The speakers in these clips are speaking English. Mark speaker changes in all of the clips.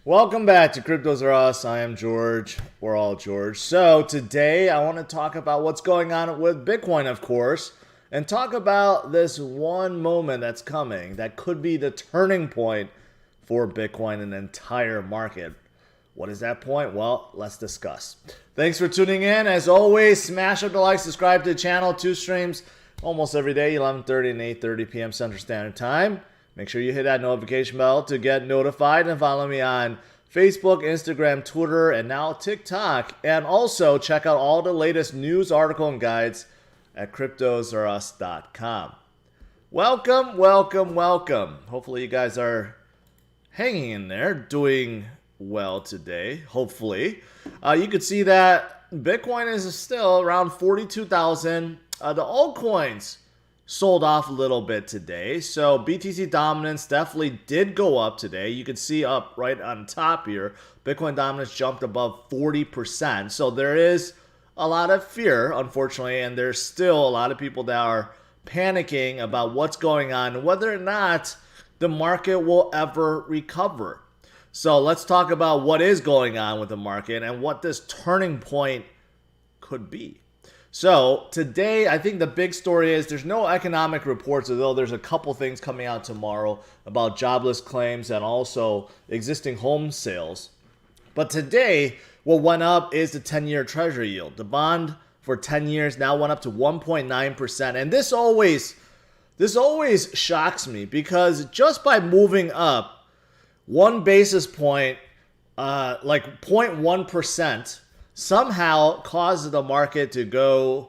Speaker 1: Welcome back to CryptosRUs. I am George. We're all George. So today I want to talk about what's going on with Bitcoin, of course, and talk about this one moment that's coming that could be the turning point for Bitcoin and the entire market. What is that point? Well, let's discuss. Thanks for tuning in. As always, smash up the like, subscribe to the channel. 2 streams almost every day, 11:30 and 8:30 p.m. Central Standard Time. Make sure you hit that notification bell to get notified and follow me on Facebook, Instagram, Twitter, and now TikTok. And also check out all the latest news, article, and guides at CryptosRUs.com. Welcome, welcome, welcome. Hopefully you guys are hanging in there, doing well today, hopefully. You could see that Bitcoin is still around 42,000. The altcoins sold off a little bit today. So BTC dominance definitely did go up today. You can see up right on top here, Bitcoin dominance jumped above 40%. So there is a lot of fear, unfortunately, and there's still a lot of people that are panicking about what's going on and whether or not the market will ever recover. So let's talk about what is going on with the market and what this turning point could be. So today, I think the big story is there's no economic reports, although there's a couple things coming out tomorrow about jobless claims and also existing home sales. But today, what went up is the 10-year treasury yield. The bond for 10 years now went up to 1.9%. And this always shocks me because just by moving up 1 basis point, like 0.1%, somehow causes the market to go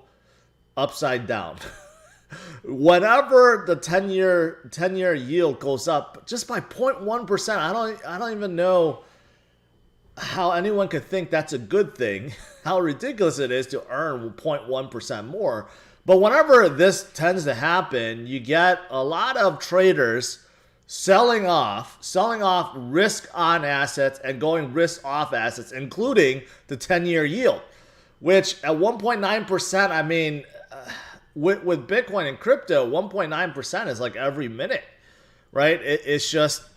Speaker 1: upside down. Whenever the 10-year yield goes up just by 0.1%, I don't even know how anyone could think that's a good thing. How ridiculous it is to earn 0.1% more. But whenever this tends to happen, you get a lot of traders selling off risk on assets and going risk off assets, including the 10-year yield, which at 1.9%, I mean, with Bitcoin and crypto, 1.9% is like every minute, right? It's just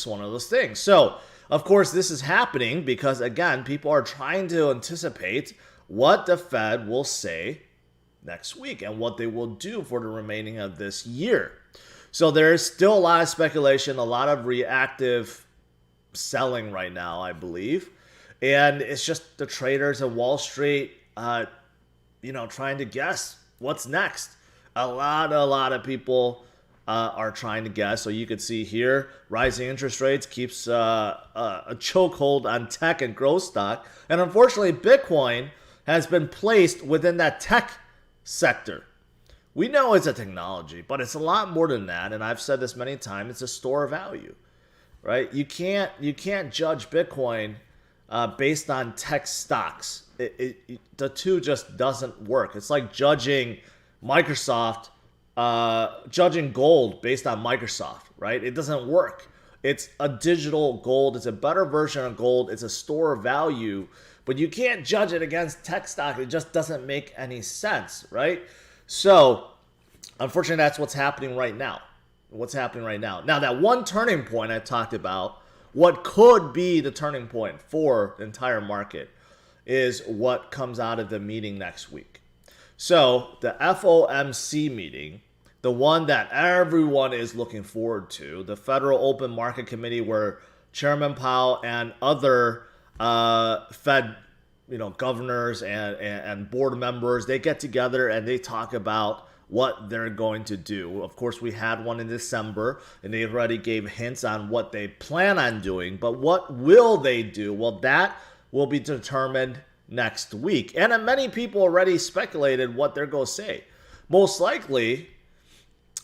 Speaker 1: one of those things. So, of course, this is happening because, again, people are trying to anticipate what the Fed will say next week and what they will do for the remaining of this year. So there's still a lot of speculation, a lot of reactive selling right now, I believe. And it's just the traders at Wall Street, trying to guess what's next. A lot of people are trying to guess. So you could see here, rising interest rates keeps a chokehold on tech and growth stock. And unfortunately, Bitcoin has been placed within that tech sector. We know it's a technology, but it's a lot more than that. And I've said this many times, it's a store of value, right? You can't judge Bitcoin based on tech stocks. The two just doesn't work. It's like judging Microsoft, judging gold based on Microsoft, right? It doesn't work. It's a digital gold. It's a better version of gold. It's a store of value, but you can't judge it against tech stock. It just doesn't make any sense, right? So, unfortunately, that's what's happening right now. Now, that one turning point I talked about, what could be the turning point for the entire market is what comes out of the meeting next week. So, the FOMC meeting, the one that everyone is looking forward to, the Federal Open Market Committee where Chairman Powell and other Fed governors and board members, they get together and they talk about what they're going to do. Of course, we had one in December and they already gave hints on what they plan on doing, but what will they do? Well, that will be determined next week. And many people already speculated what they're going to say. Most likely,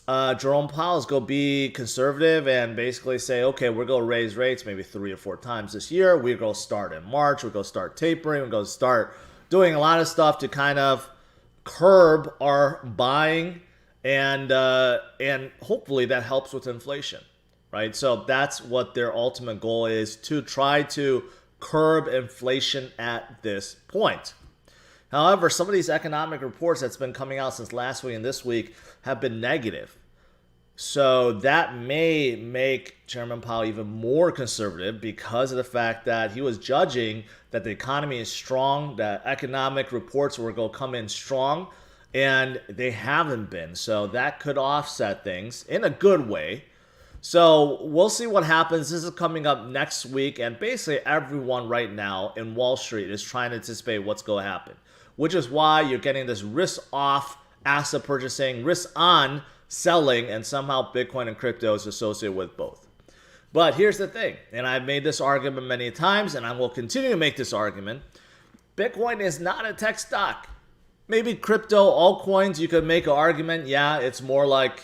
Speaker 1: Jerome Powell is going to be conservative and basically say, okay, we're going to raise rates maybe 3 or 4 times this year. We're going to start in March. We're going to start tapering. We're going to start doing a lot of stuff to kind of curb our buying, and hopefully that helps with inflation, right? So that's what their ultimate goal is, to try to curb inflation at this point. However, some of these economic reports that's been coming out since last week and this week have been negative. So that may make Chairman Powell even more conservative because of the fact that he was judging that the economy is strong, that economic reports were going to come in strong, and they haven't been. So that could offset things in a good way. So we'll see what happens. This is coming up next week, and basically everyone right now in Wall Street is trying to anticipate what's going to happen, which is why you're getting this risk-off asset purchasing, risk-on selling, and somehow Bitcoin and crypto is associated with both. But here's the thing, and I've made this argument many times, and I will continue to make this argument. Bitcoin is not a tech stock. Maybe crypto, altcoins, you could make an argument, yeah, it's more like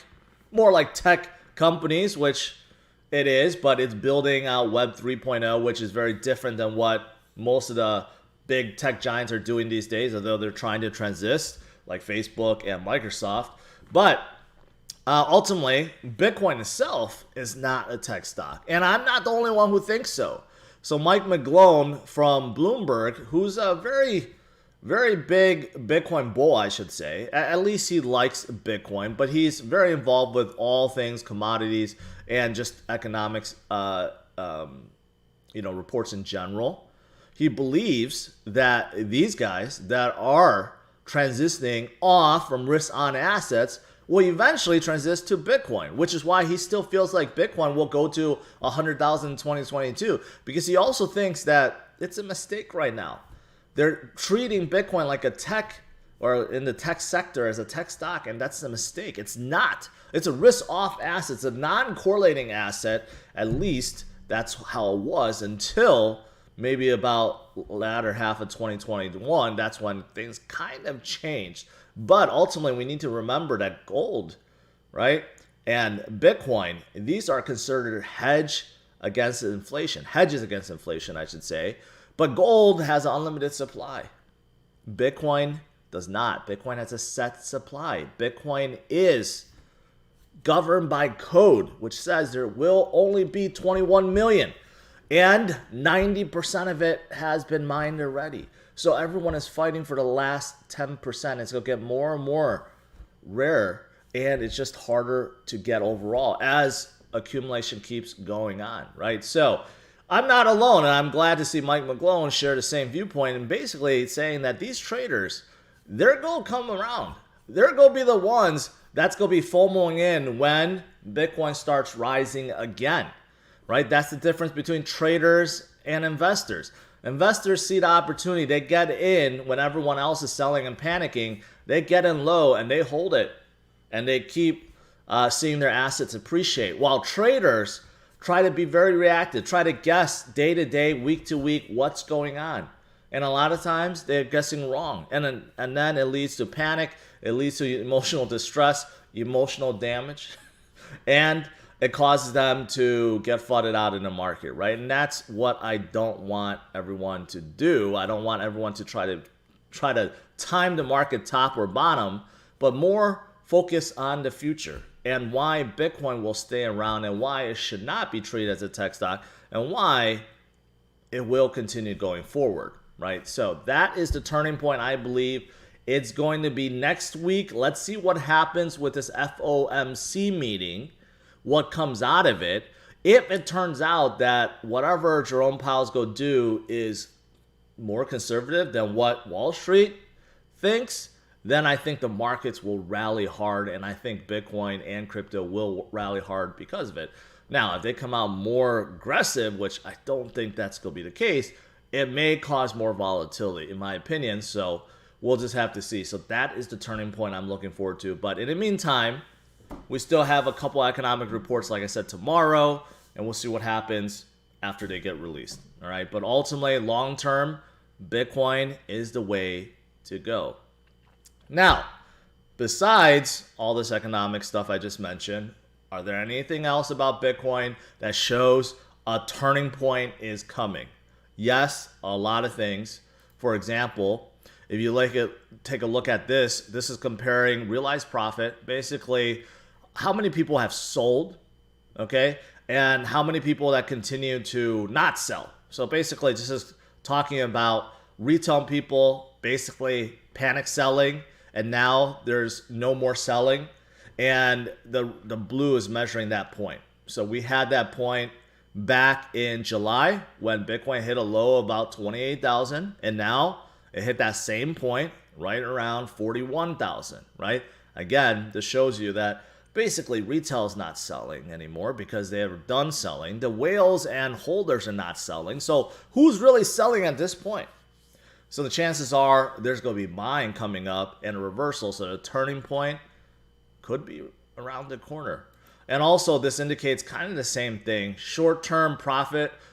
Speaker 1: tech companies, which it is, but it's building out Web 3.0, which is very different than what most of the big tech giants are doing these days, although they're trying to transist, like Facebook and Microsoft. But ultimately, Bitcoin itself is not a tech stock. And I'm not the only one who thinks so. So Mike McGlone from Bloomberg, who's a very, very big Bitcoin bull, I should say. At least he likes Bitcoin, but he's very involved with all things commodities and just economics, reports in general. He believes that these guys that are transitioning off from risk-on assets will eventually transition to Bitcoin, which is why he still feels like Bitcoin will go to 100,000 in 2022, because he also thinks that it's a mistake right now. They're treating Bitcoin like a tech, or in the tech sector as a tech stock, and that's a mistake. It's not. It's a risk-off asset. It's a non-correlating asset. At least that's how it was until maybe about latter half of 2021. That's when things kind of changed. But ultimately, we need to remember that gold, right, and Bitcoin, these are considered hedges against inflation, I should say. But gold has an unlimited supply. Bitcoin does not. Bitcoin has a set supply. Bitcoin is governed by code, which says there will only be 21 million. And 90% of it has been mined already. So everyone is fighting for the last 10%. It's going to get more and more rare. And it's just harder to get overall as accumulation keeps going on, right? So I'm not alone, and I'm glad to see Mike McGlone share the same viewpoint and basically saying that these traders, they're going to come around. They're going to be the ones that's going to be FOMOing in when Bitcoin starts rising again, right? That's the difference between traders and investors. Investors see the opportunity. They get in when everyone else is selling and panicking. They get in low and they hold it, and they keep seeing their assets appreciate. While traders try to be very reactive, try to guess day to day, week to week, what's going on. And a lot of times they're guessing wrong. And then it leads to panic. It leads to emotional distress, emotional damage. And it causes them to get flooded out in the market, right? And that's what I don't want everyone to do. I don't want everyone to try to time the market top or bottom, but more focus on the future and why Bitcoin will stay around and why it should not be treated as a tech stock and why it will continue going forward, right? So that is the turning point, I believe. It's going to be next week. Let's see what happens with this FOMC meeting, what comes out of it. If it turns out that whatever Jerome Powell's going to do is more conservative than what Wall Street thinks, then I think the markets will rally hard, and I think Bitcoin and crypto will rally hard because of it. Now, if they come out more aggressive, which I don't think that's going to be the case, it may cause more volatility, in my opinion. So we'll just have to see. So that is the turning point I'm looking forward to. But in the meantime, we still have a couple economic reports, like I said, tomorrow, and we'll see what happens after they get released. All right. But ultimately, long term, Bitcoin is the way to go. Now, besides all this economic stuff I just mentioned, are there anything else about Bitcoin that shows a turning point is coming? Yes, a lot of things. For example, if you take a look at this is comparing realized profit, basically how many people have sold, okay, and how many people that continue to not sell. So basically, this is talking about retail people basically panic selling, and now there's no more selling. and the blue is measuring that point. So we had that point back in July when Bitcoin hit a low of about 28,000, and now it hit that same point right around 41,000, right? Again, this shows you that basically retail is not selling anymore because they are done selling. The whales and holders are not selling. So who's really selling at this point? So the chances are there's going to be buying coming up and a reversal. So the turning point could be around the corner. And also this indicates kind of the same thing. Short-term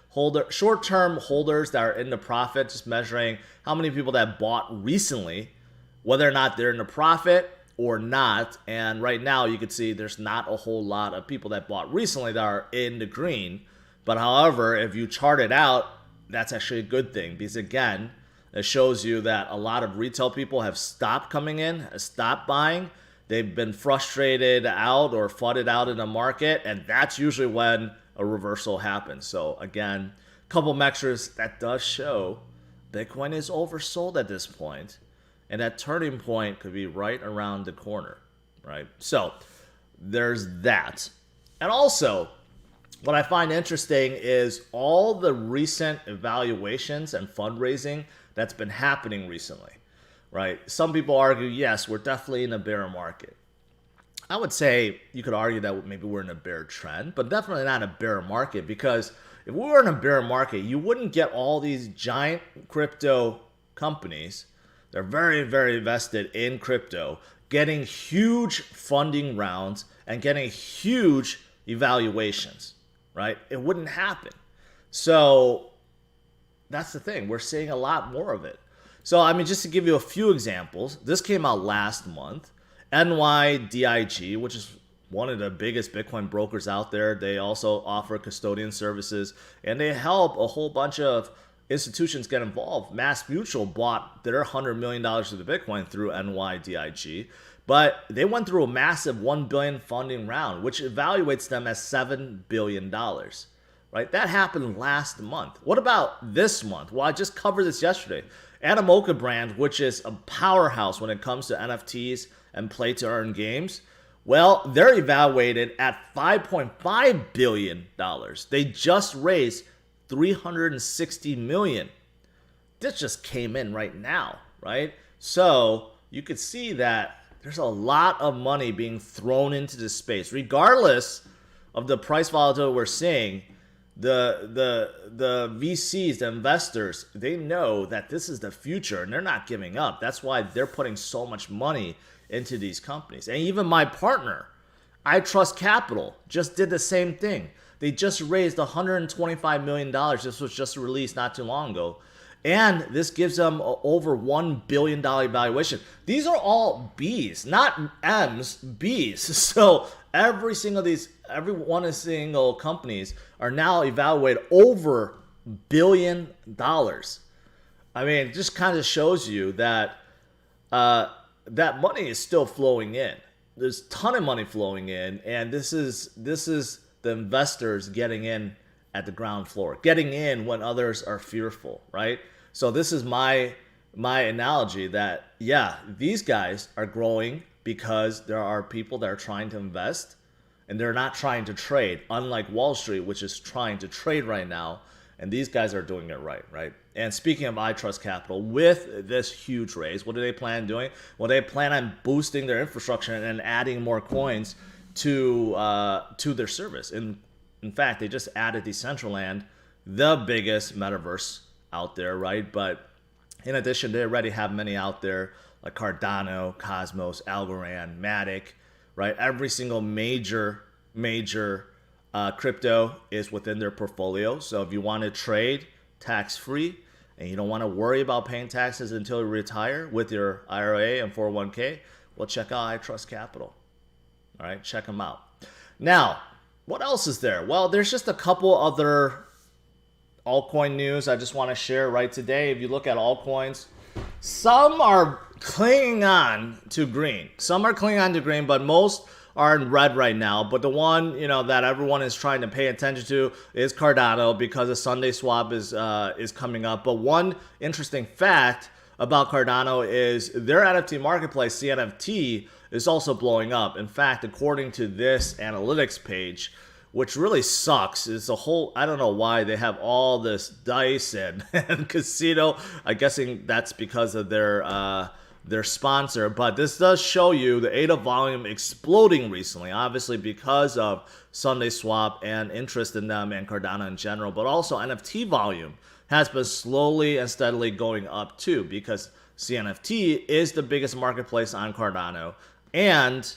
Speaker 1: holders that are in the profit, just measuring how many people that bought recently, whether or not they're in the profit or not. And right now you can see there's not a whole lot of people that bought recently that are in the green. But however, if you chart it out, that's actually a good thing, because again, it shows you that a lot of retail people have stopped coming in, have stopped buying. They've been frustrated out or flooded out in the market, and that's usually when a reversal happens. So again, a couple measures that does show Bitcoin is oversold at this point, and that turning point could be right around the corner, right? So there's that. And also, what I find interesting is all the recent evaluations and fundraising that's been happening recently, right? Some people argue, yes, we're definitely in a bear market. I would say you could argue that maybe we're in a bear trend, but definitely not a bear market, because if we were in a bear market, you wouldn't get all these giant crypto companies. They're very, very vested in crypto, getting huge funding rounds and getting huge evaluations, right? It wouldn't happen. So that's the thing. We're seeing a lot more of it. So, I mean, just to give you a few examples, this came out last month. NYDIG, which is one of the biggest Bitcoin brokers out there. They also offer custodian services, and they help a whole bunch of institutions get involved. Mass Mutual bought their $100 million of the Bitcoin through NYDIG, but they went through a massive $1 billion funding round, which evaluates them as $7 billion. Right? That happened last month. What about this month? Well, I just covered this yesterday. Animoca brand, which is a powerhouse when it comes to NFTs and play to earn games, well, they're evaluated at $5.5 billion. They just raised $360 million. This just came in right now, right? So you could see that there's a lot of money being thrown into this space. Regardless of the price volatility we're seeing, the VCs, the investors, they know that this is the future and they're not giving up. That's why they're putting so much money into these companies. And even my partner, I Trust Capital, just did the same thing. They just raised $125 million. This was just released not too long ago. And this gives them over $1 billion valuation. These are all Bs, not Ms, Bs. So every one of the single companies are now evaluated over $1 billion. I mean, it just kind of shows you that that money is still flowing in. There's a ton of money flowing in, and this is the investors getting in at the ground floor, getting in when others are fearful, right? So this is my analogy that, yeah, these guys are growing because there are people that are trying to invest and they're not trying to trade, unlike Wall Street, which is trying to trade right now. And these guys are doing it right? And speaking of I Trust Capital, with this huge raise, what do they plan on doing? Well, they plan on boosting their infrastructure and adding more coins to their service. In fact, they just added Decentraland, the biggest metaverse out there, right? But in addition, they already have many out there like Cardano, Cosmos, Algorand, Matic, right? Every single major crypto is within their portfolio. So if you want to trade tax-free and you don't want to worry about paying taxes until you retire with your IRA and 401k, well, check out I Trust Capital. All right, check them out. Now, what else is there? Well, there's just a couple other altcoin news I just want to share right today. If you look at altcoins, some are clinging on to green. But most are in red right now. But the one, that everyone is trying to pay attention to is Cardano, because a Sunday swap is coming up. But one interesting fact about Cardano is their NFT marketplace, CNFT, is also blowing up. In fact, according to this analytics page, which really sucks, is a whole, I don't know why they have all this dice and casino. I'm guessing that's because of their sponsor, but this does show you the ADA volume exploding recently, obviously because of Sunday Swap and interest in them and Cardano in general, but also NFT volume has been slowly and steadily going up too, because CNFT is the biggest marketplace on Cardano, and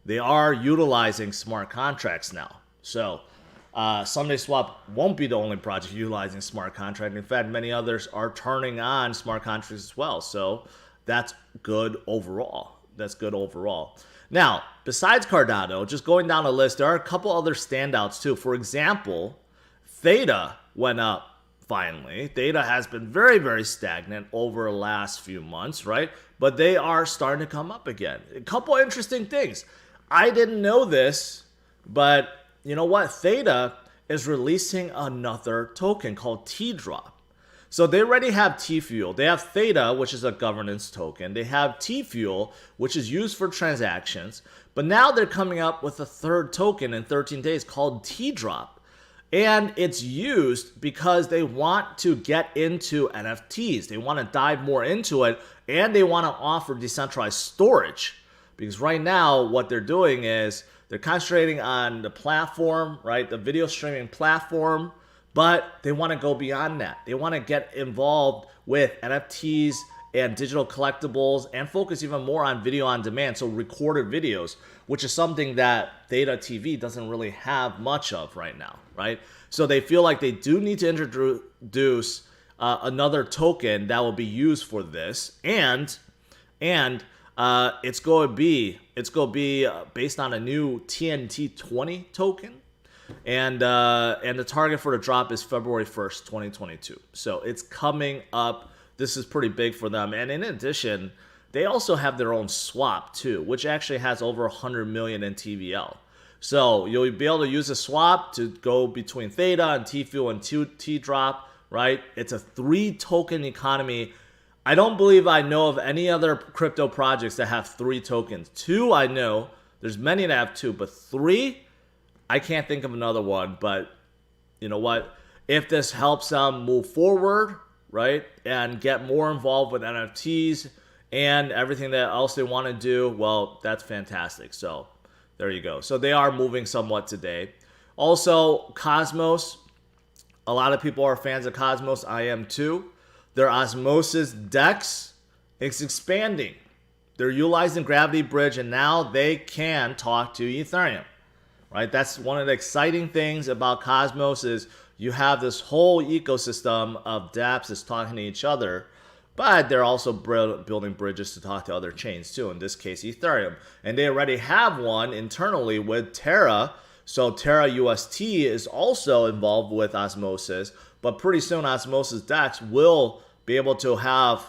Speaker 1: they are utilizing smart contracts now. So Sunday Swap won't be the only project utilizing smart contract. In fact, many others are turning on smart contracts as well. So that's good overall. That's good overall. Now, besides Cardano, just going down the list, there are a couple other standouts too. For example, Theta went up finally. Theta has been very, very stagnant over the last few months, right? But they are starting to come up again. A couple interesting things. I didn't know this, but you know what? Theta is releasing another token called T-Drop. So they already have T-Fuel. They have Theta, which is a governance token. They have T-Fuel, which is used for transactions. But now they're coming up with a third token in 13 days called T-Drop. And it's used because they want to get into NFTs. They want to dive more into it, and they want to offer decentralized storage. Because right now, what they're doing is they're concentrating on the platform, right? The video streaming platform, but they want to go beyond that. They want to get involved with NFTs and digital collectibles and focus even more on video on demand, so recorded videos, which is something that Theta TV doesn't really have much of right now, right? So they feel like they do need to introduce another token that will be used for this, and it's going to be based on a new TNT20 token, and the target for the drop is February 1st, 2022. So it's coming up. This is pretty big for them. And in addition, they also have their own swap too, which actually has over 100 million in TVL. So you'll be able to use a swap to go between Theta and T-Fuel and T-Drop, right? It's a 3 token economy. I don't believe I know of any other crypto projects that have 3 tokens. 2, I know. There's many that have 2, but 3, I can't think of another one. But you know what? If this helps them move forward, right, and get more involved with NFTs and everything that else they want to do, well, that's fantastic. So there you go. So they are moving somewhat today. Also, Cosmos. A lot of people are fans of Cosmos. I am too. Their Osmosis DEX is expanding. They're utilizing Gravity Bridge, and now they can talk to Ethereum, right? That's one of the exciting things about Cosmos is you have this whole ecosystem of dApps that's talking to each other, but they're also building bridges to talk to other chains too, in this case Ethereum. And they already have one internally with Terra. So Terra UST is also involved with Osmosis, but pretty soon Osmosis DEX will be able to have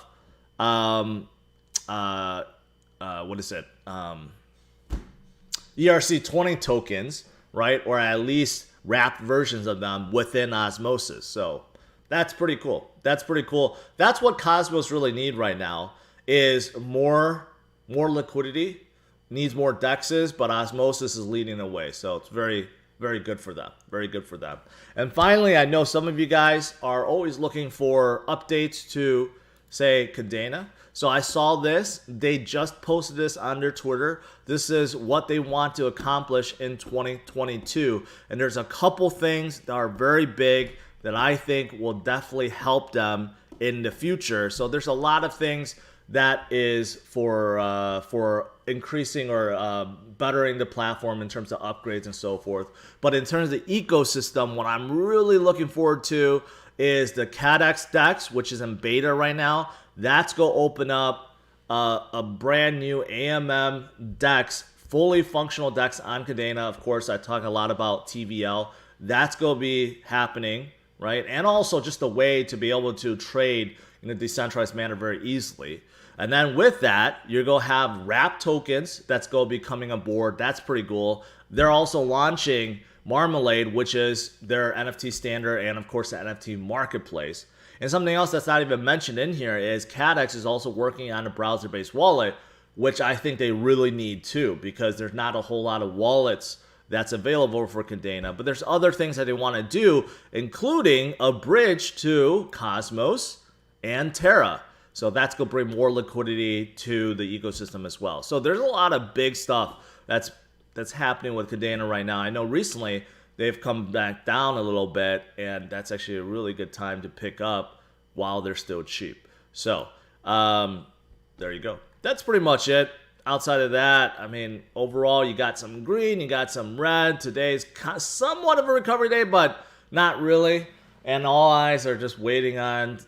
Speaker 1: ERC20 tokens, right? Or at least wrapped versions of them within Osmosis. So that's pretty cool. That's pretty cool. That's what Cosmos really need right now is more liquidity, needs more DEXs, but Osmosis is leading the way. So it's very, very good for them. Very good for them. And finally, I know some of you guys are always looking for updates to, say, Kadena. So I saw this. They just posted this on their Twitter. This is what they want to accomplish in 2022. And there's a couple things that are very big that I think will definitely help them in the future. So there's a lot of things that is for increasing or bettering the platform in terms of upgrades and so forth. But in terms of the ecosystem, what I'm really looking forward to is the CADEX DEX, which is in beta right now. That's going to open up a brand new AMM DEX, fully functional DEX on Kadena. Of course, I talk a lot about TVL. That's going to be happening, right? And also just a way to be able to trade in a decentralized manner very easily. And then with that, you're going to have wrap tokens that's going to be coming aboard. That's pretty cool. They're also launching Marmalade, which is their NFT standard and, of course, the NFT marketplace. And something else that's not even mentioned in here is CADEX is also working on a browser-based wallet, which I think they really need too, because there's not a whole lot of wallets that's available for Kadena. But there's other things that they want to do, including a bridge to Cosmos and Terra. So that's going to bring more liquidity to the ecosystem as well. So there's a lot of big stuff that's happening with Kadena right now. I know recently they've come back down a little bit, and that's actually a really good time to pick up while they're still cheap. So there you go. That's pretty much it. Outside of that, I mean, overall, you got some green, you got some red. Today's somewhat of a recovery day, but not really. And all eyes are just waiting on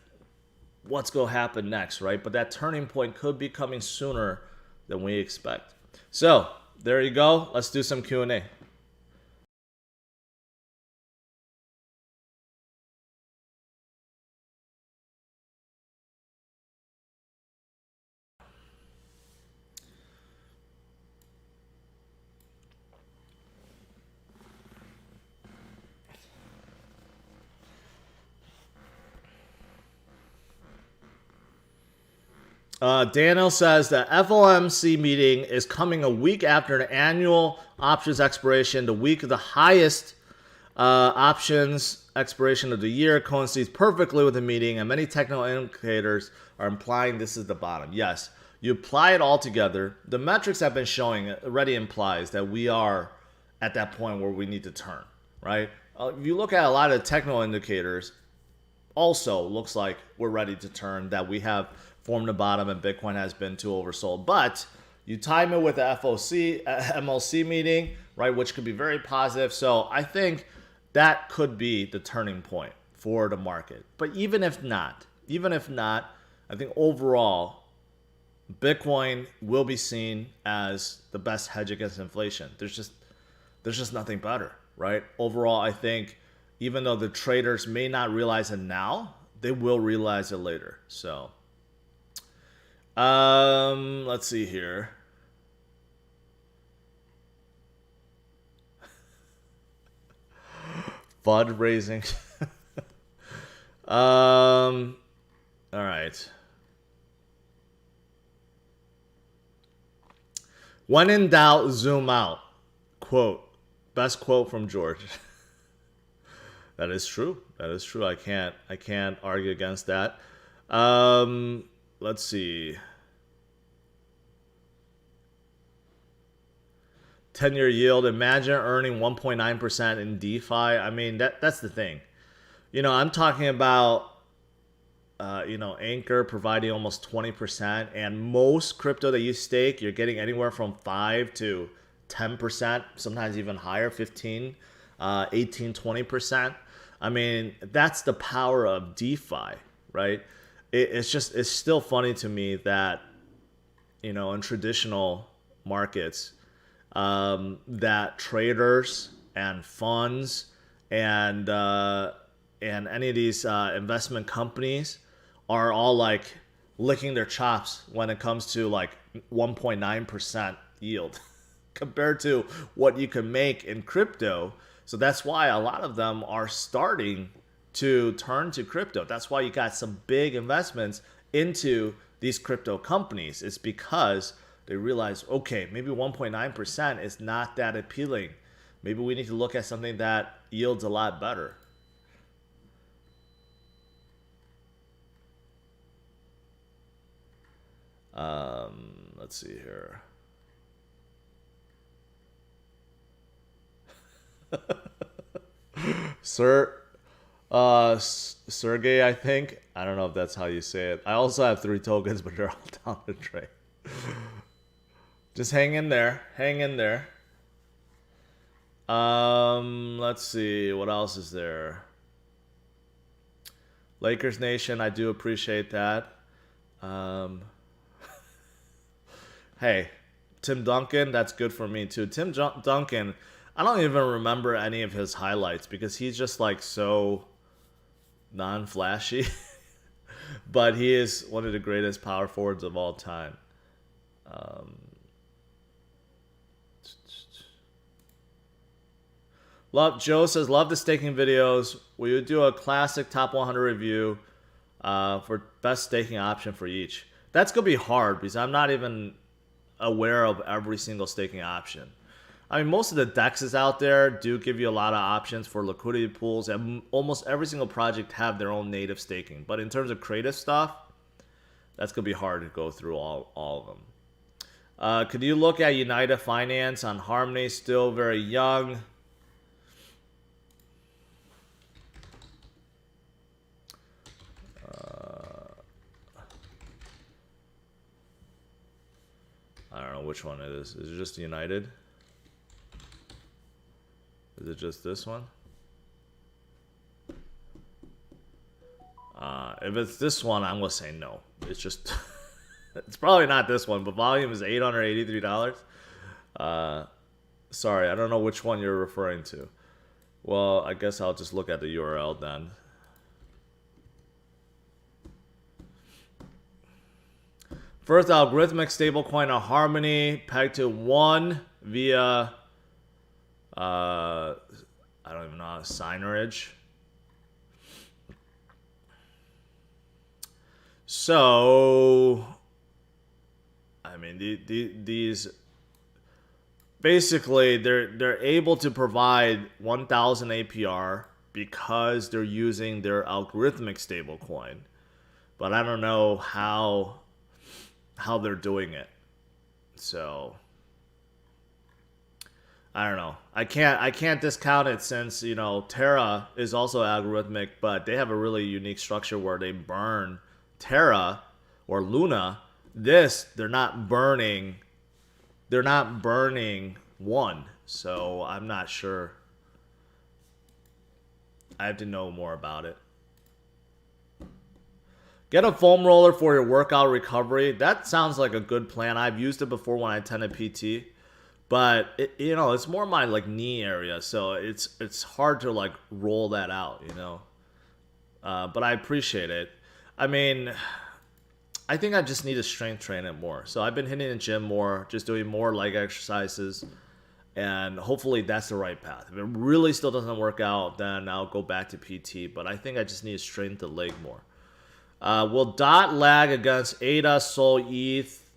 Speaker 1: what's going to happen next, right? But that turning point could be coming sooner than we expect. So there you go. Let's do some Q&A. Daniel says the FOMC meeting is coming a week after an annual options expiration. The week of the highest options expiration of the year coincides perfectly with the meeting, and many technical indicators are implying this is the bottom. Yes, you apply it all together. The metrics have been showing already implies that we are at that point where we need to turn, right? If you look at a lot of technical indicators, also looks like we're ready to turn, that we have formed the bottom and Bitcoin has been too oversold. But you time it with the MLC meeting, right, which could be very positive. So I think that could be the turning point for the market. But even if not, I think overall, Bitcoin will be seen as the best hedge against inflation. There's just nothing better, right? Overall, I think even though the traders may not realize it now, they will realize it later. So let's see here. FUD raising. All right. When in doubt, zoom out. Quote. Best quote from George. That is true. That is true. I can't argue against that. Let's see. 10-year yield. Imagine earning 1.9% in DeFi. I mean, that's the thing. You know, I'm talking about, Anchor providing almost 20%. And most crypto that you stake, you're getting anywhere from 5 to 10%, sometimes even higher, 15, 18, 20%. I mean, that's the power of DeFi, right? It's still funny to me that, in traditional markets, that traders and funds and any of these investment companies are all like licking their chops when it comes to like 1.9% yield compared to what you can make in crypto. So that's why a lot of them are starting to turn to crypto. That's why you got some big investments into these crypto companies. It's because they realize, okay, maybe 1.9% is not that appealing. Maybe we need to look at something that yields a lot better. Let's see here. Sergey, I think. I don't know if that's how you say it. I also have 3 tokens, but they're all down the drain. Just hang in there. Hang in there. Let's see. What else is there? Lakers Nation, I do appreciate that. Hey, Tim Duncan, that's good for me too. Tim Duncan, I don't even remember any of his highlights because he's just like so non-flashy. But he is one of the greatest power forwards of all time. Joe says, love the staking videos. We would do a classic top 100 review for best staking option for each. That's going to be hard because I'm not even aware of every single staking option. I mean, most of the DEXs out there do give you a lot of options for liquidity pools, and almost every single project have their own native staking. But in terms of creative stuff, that's going to be hard to go through all of them. Could you look at United Finance on Harmony? Still very young. I don't know which one it is. Is it just United? Is it just this one? If it's this one, I'm going to say no. It's just... it's probably not this one, but volume is $883. Sorry, I don't know which one you're referring to. Well, I guess I'll just look at the URL then. First algorithmic stablecoin on Harmony, pegged to 1 via, I don't even know how to signerage. So, I mean, these basically they're able to provide 1,000 APR because they're using their algorithmic stablecoin, but I don't know how they're doing it. So I don't know. I can't discount it since, you know, Terra is also algorithmic, but they have a really unique structure where they burn Terra or Luna. They're not burning one. So I'm not sure. I have to know more about it. Get a foam roller for your workout recovery. That sounds like a good plan. I've used it before when I attended PT, but it's more my like knee area, so it's hard to like roll that out, you know. But I appreciate it. I mean, I think I just need to strength train it more. So I've been hitting the gym more, just doing more leg exercises, and hopefully that's the right path. If it really still doesn't work out, then I'll go back to PT. But I think I just need to strengthen the leg more. Will DOT lag against ADA, Sol, ETH?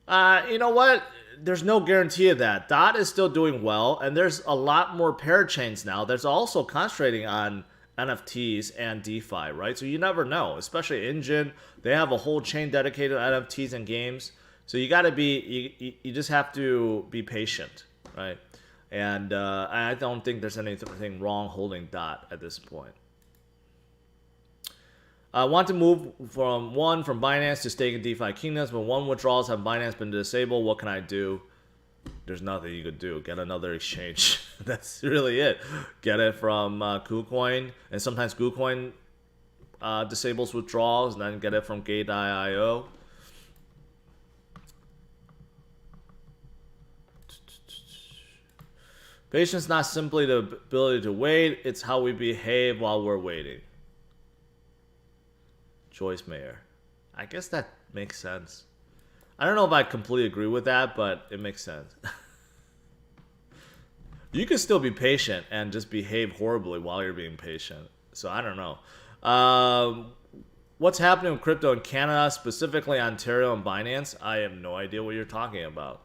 Speaker 1: You know what? There's no guarantee of that. DOT is still doing well, and there's a lot more parachains now. There's also concentrating on NFTs and DeFi, right? So you never know, especially Engine. They have a whole chain dedicated to NFTs and games. So you got to you just have to be patient, right? And I don't think there's anything wrong holding DOT at this point. I want to move from Binance to stake in DeFi Kingdoms, but one withdrawals have Binance been disabled. What can I do? There's nothing you could do. Get another exchange. That's really it. Get it from KuCoin, and sometimes KuCoin disables withdrawals, and then get it from Gate.io. Patience not simply the ability to wait, it's how we behave while we're waiting. Joyce Mayer. I guess that makes sense. I don't know if I completely agree with that, but it makes sense. You can still be patient and just behave horribly while you're being patient. So I don't know. What's happening with crypto in Canada, specifically Ontario and Binance? I have no idea what you're talking about.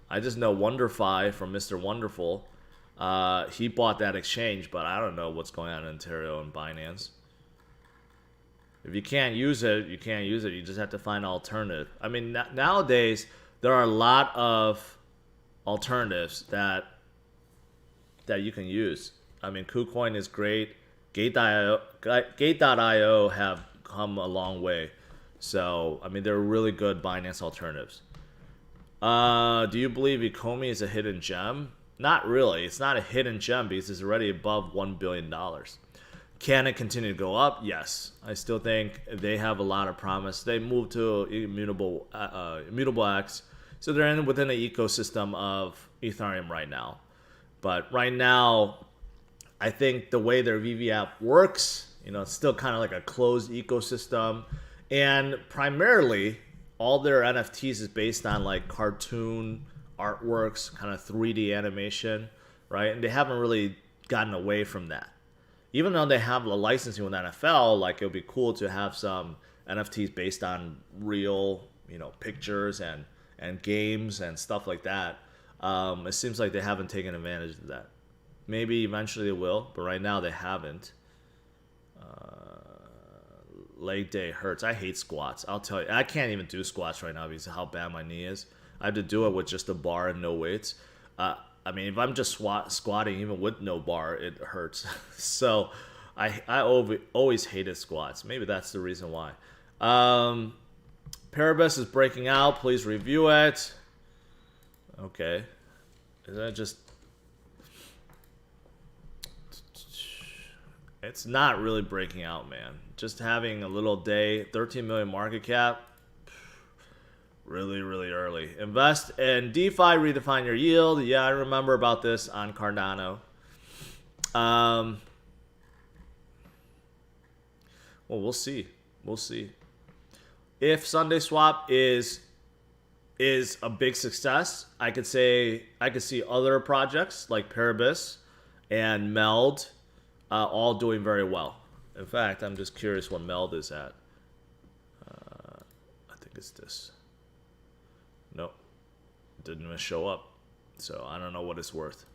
Speaker 1: I just know WonderFi from Mr. Wonderful. He bought that exchange, but I don't know what's going on in Ontario and Binance. If you can't use it, you can't use it. You just have to find an alternative. I mean, nowadays, there are a lot of alternatives that you can use. I mean, KuCoin is great. Gate.io have come a long way. So, I mean, they're really good Binance alternatives. Do you believe Ecomi is a hidden gem? Not really. It's not a hidden gem because it's already above $1 billion. Can it continue to go up? Yes. I still think they have a lot of promise. They moved to Immutable X, so they're within the ecosystem of Ethereum right now. But right now, I think the way their VV app works, it's still kind of like a closed ecosystem. And primarily, all their NFTs is based on like cartoon artworks, kind of 3D animation, right? And they haven't really gotten away from that. Even though they have the licensing with NFL, like it would be cool to have some NFTs based on real, pictures and and games and stuff like that. It seems like they haven't taken advantage of that. Maybe eventually they will, but right now they haven't. Leg day hurts. I hate squats. I'll tell you. I can't even do squats right now because of how bad my knee is. I have to do it with just a bar and no weights. I mean, if I'm just squatting even with no bar, it hurts. So I always hated squats. Maybe that's the reason why. Paribus is breaking out. Please review it. Okay. Is that just... It's not really breaking out, man. Just having a little day, 13 million market cap, really, really early. Invest in DeFi, redefine your yield. Yeah, I remember about this on Cardano. Well, we'll see. We'll see. If Sunday Swap is a big success, I could see other projects like Paribus and Meld all doing very well. In fact, I'm just curious what Meld is at. I think it's this. Nope. Didn't even show up. So I don't know what it's worth.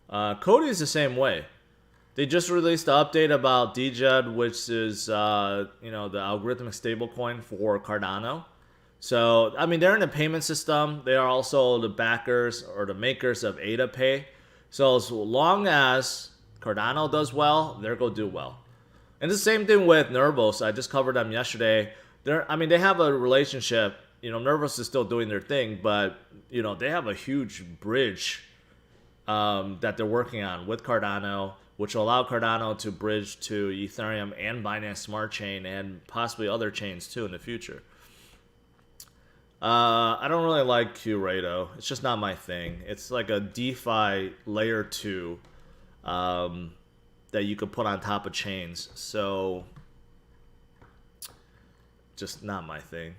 Speaker 1: Cody is the same way. They just released the update about DJED, which is the algorithmic stablecoin for Cardano. So, I mean, they're in the payment system. They are also the backers or the makers of ADA Pay. So, as long as Cardano does well, they're going to do well. And the same thing with Nervos. I just covered them yesterday. They have a relationship. Nervos is still doing their thing, but, they have a huge bridge that they're working on with Cardano, which will allow Cardano to bridge to Ethereum and Binance Smart Chain and possibly other chains too in the future. I don't really like Qrado. It's just not my thing. It's like a DeFi layer 2 that you could put on top of chains. So, just not my thing.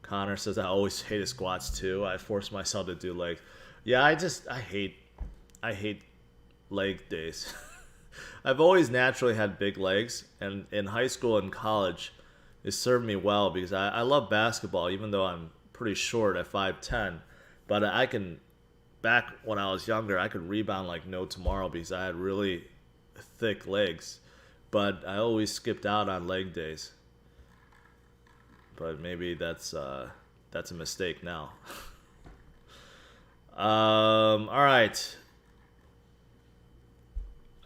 Speaker 1: Connor says, I always hated squats too. I force myself to do legs. Yeah, I hate leg days. I've always naturally had big legs, and in high school and college, it served me well because I love basketball, even though I'm pretty short at 5'10". But back when I was younger, I could rebound like no tomorrow because I had really thick legs. But I always skipped out on leg days. But maybe that's a mistake now. All right.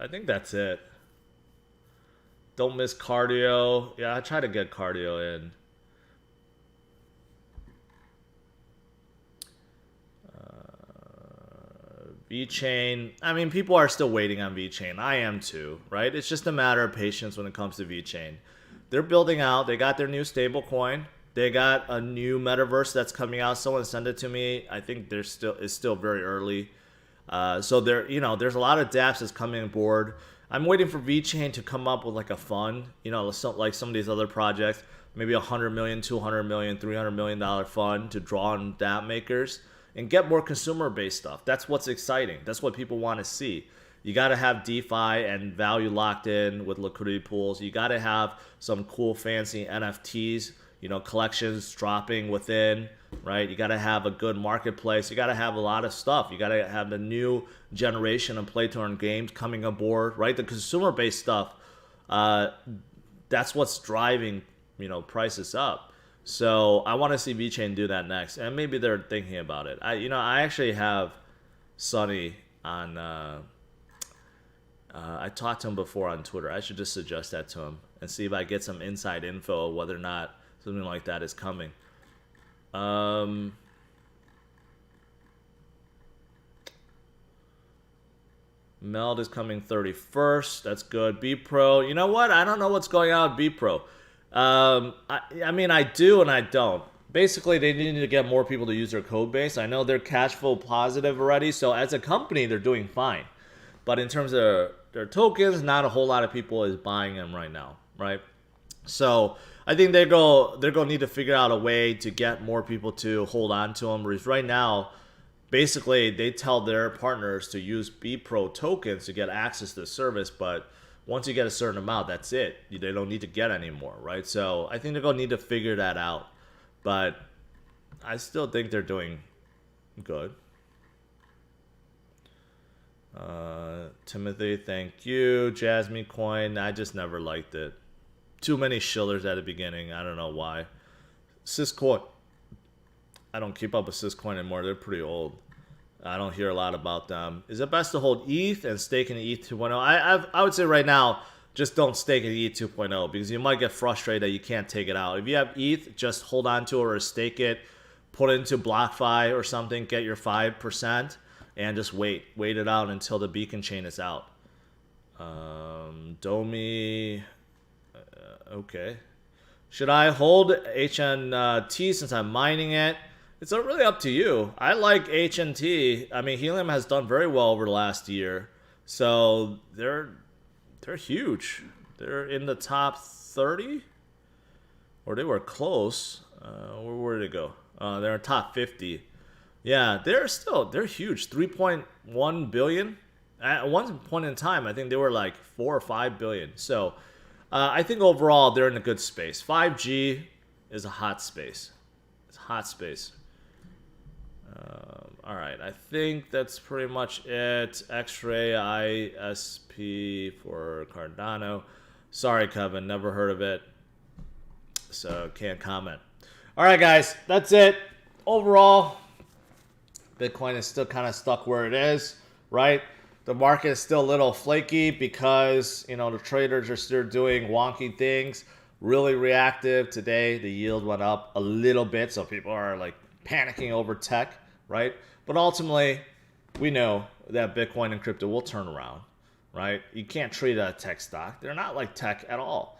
Speaker 1: I think that's it. Don't miss cardio. Yeah, I try to get cardio in. VeChain. I mean, people are still waiting on VeChain. I am too, right? It's just a matter of patience when it comes to VeChain. They're building out. They got their new stable coin. They got a new metaverse that's coming out. Someone sent it to me. I think it's still very early. So there's a lot of dApps that's coming on board. I'm waiting for VeChain to come up with like a fund, like some of these other projects, maybe $100 million, $200 million, $300 million fund to draw on dApp makers and get more consumer-based stuff. That's what's exciting. That's what people want to see. You got to have DeFi and value locked in with liquidity pools. You got to have some cool, fancy NFTs, collections dropping within, right? You got to have a good marketplace. You got to have a lot of stuff. You got to have the new generation of play-to-earn games coming aboard, right? The consumer-based stuff, that's what's driving, prices up. So I want to see VeChain do that next, and maybe they're thinking about it. I actually have Sonny on. I talked to him before on Twitter. I should just suggest that to him and see if I get some inside info whether or not something like that is coming. Meld is coming 31st. That's good. B Pro. You know what? I don't know what's going on with B Pro. I mean, I do and I don't. Basically, they need to get more people to use their code base. I know they're cash flow positive already, so as a company, they're doing fine. But in terms of their tokens, not a whole lot of people is buying them right now, right? So I think they're going to need to figure out a way to get more people to hold on to them. Because right now, basically they tell their partners to use BPro tokens to get access to the service, but once you get a certain amount, that's it. They don't need to get any more, right? So I think they're going to need to figure that out. But I still think they're doing good. Timothy, thank you. Jasmine Coin, I just never liked it. Too many shillers at the beginning. I don't know why. Syscoin, I don't keep up with Syscoin anymore. They're pretty old. I don't hear a lot about them. Is it best to hold ETH and stake in ETH 2.0? I would say right now, just don't stake in ETH 2.0 because you might get frustrated that you can't take it out. If you have ETH, just hold on to it or stake it, put it into BlockFi or something, get your 5%, and just wait. Wait it out until the beacon chain is out. Domi, okay. Should I hold HNT since I'm mining it? It's really up to you. I like HNT. I mean, Helium has done very well over the last year. So they're huge. They're in the top 30? Or they were close. Where did it go? They're in top 50. Yeah, they're huge. 3.1 billion. At one point in time, I think they were like 4 or 5 billion. So I think overall they're in a good space. 5G is a hot space. It's a hot space. All right, I think that's pretty much it. X-Ray ISP for Cardano. Sorry, Kevin, never heard of it, so can't comment. All right, guys, that's it. Overall, Bitcoin is still kind of stuck where it is, right? The market is still a little flaky because, you know, the traders are still doing wonky things, really reactive. Today, the yield went up a little bit, so people are like panicking over tech, right? But ultimately, we know that Bitcoin and crypto will turn around, right? You can't treat it as a tech stock. They're not like tech at all,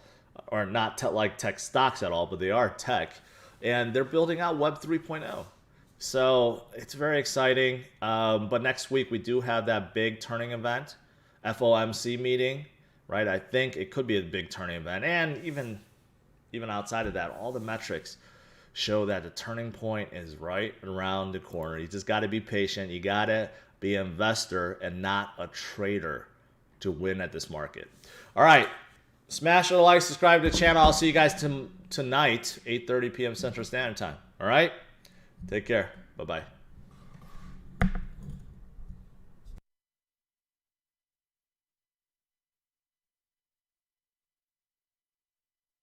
Speaker 1: or not like tech stocks at all, but they are tech. And they're building out Web 3.0. So it's very exciting. But next week, we do have that big turning event, FOMC meeting, right? I think it could be a big turning event. And even outside of that, all the metrics show that the turning point is right around the corner. You just got to be patient. You got to be an investor and not a trader to win at this market. All right. Smash the like, subscribe to the channel. I'll see you guys tonight, 8:30 p.m. Central Standard Time. All right? Take care. Bye-bye.